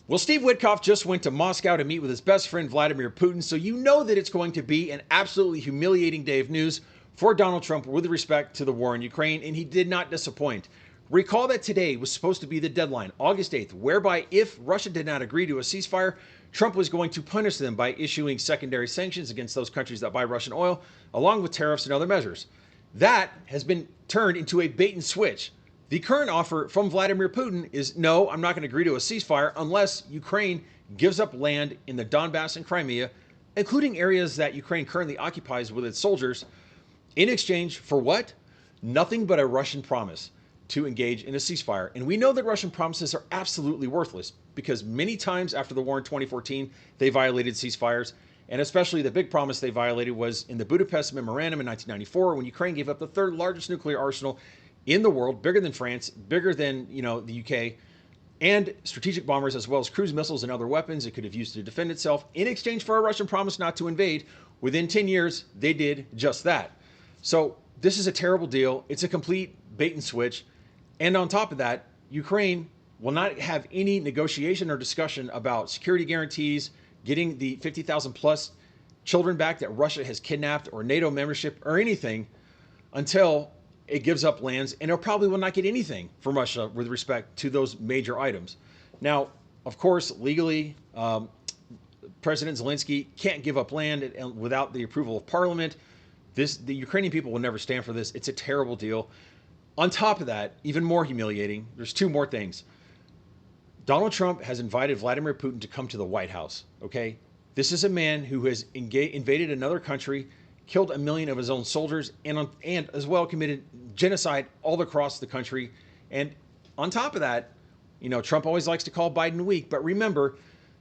Well, Steve Witkoff just went to Moscow to meet with his best friend Vladimir Putin, so you know that it's going to be an absolutely humiliating day of news for Donald Trump with respect to the war in Ukraine, and he did not disappoint. Recall that today was supposed to be the deadline, August 8th, whereby if Russia did not agree to a ceasefire, Trump was going to punish them by issuing secondary sanctions against those countries that buy Russian oil, along with tariffs and other measures. That has been turned into a bait and switch. The current offer from Vladimir Putin is no, I'm not going to agree to a ceasefire unless Ukraine gives up land in the Donbass and Crimea, including areas that Ukraine currently occupies with its soldiers, in exchange for what? Nothing but a Russian promise to engage in a ceasefire. And we know that Russian promises are absolutely worthless because many times after the war in 2014, they violated ceasefires. And especially the big promise they violated was in the Budapest Memorandum in 1994 when Ukraine gave up the third largest nuclear arsenal in the world, bigger than France, bigger than the UK, and strategic bombers as well as cruise missiles and other weapons it could have used to defend itself in exchange for a Russian promise not to invade. Within 10 years, they did just that. So this is a terrible deal. It's a complete bait and switch. And on top of that, Ukraine will not have any negotiation or discussion about security guarantees, getting the 50,000 plus children back that Russia has kidnapped, or NATO membership, or anything until it gives up lands, and it probably will not get anything from Russia with respect to those major items. Now, of course, legally, President Zelensky can't give up land without the approval of Parliament. The Ukrainian people will never stand for this. It's a terrible deal. On top of that, even more humiliating, there's two more things. Donald Trump has invited Vladimir Putin to come to the White House, okay? This is a man who has invaded another country, killed 1 million of his own soldiers, and as well committed genocide all across the country. And on top of that, Trump always likes to call Biden weak, but remember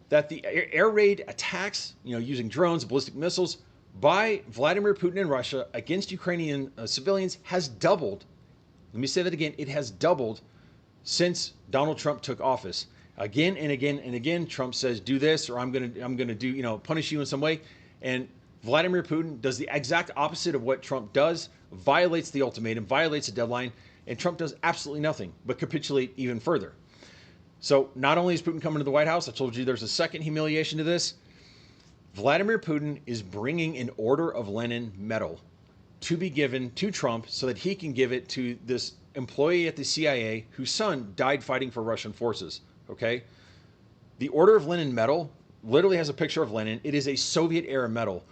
that the air raid attacks, using drones, ballistic missiles by Vladimir Putin and Russia against Ukrainian civilians has doubled. Let me say that again. It has doubled since Donald Trump took office. Again and again and again, Trump says, do this, or I'm going to do, punish you in some way. And Vladimir Putin does the exact opposite of what Trump does, violates the ultimatum, violates the deadline, and Trump does absolutely nothing but capitulate even further. So not only is Putin coming to the White House, I told you there's a second humiliation to this. Vladimir Putin is bringing an Order of Lenin medal to be given to Trump so that he can give it to this employee at the CIA whose son died fighting for Russian forces, okay? The Order of Lenin medal literally has a picture of Lenin. It is a Soviet-era medal.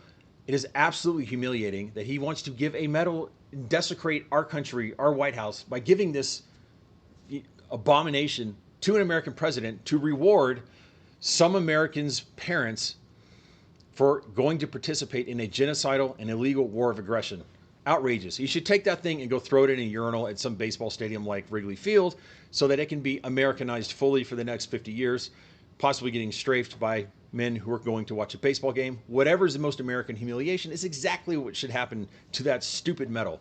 It is absolutely humiliating that he wants to give a medal, desecrate our country, our White House, by giving this abomination to an American president to reward some Americans' parents for going to participate in a genocidal and illegal war of aggression. Outrageous. You should take that thing and go throw it in a urinal at some baseball stadium like Wrigley Field so that it can be Americanized fully for the next 50 years, possibly getting strafed by men who are going to watch a baseball game. Whatever is the most American humiliation is exactly what should happen to that stupid medal.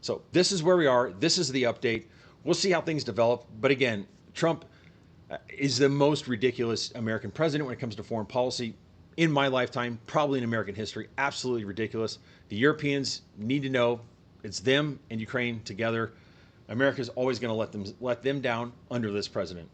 So this is where we are. This is the update. We'll see how things develop. But again, Trump is the most ridiculous American president when it comes to foreign policy in my lifetime, probably in American history. Absolutely ridiculous. The Europeans need to know it's them and Ukraine together. America's always going to let them down under this president.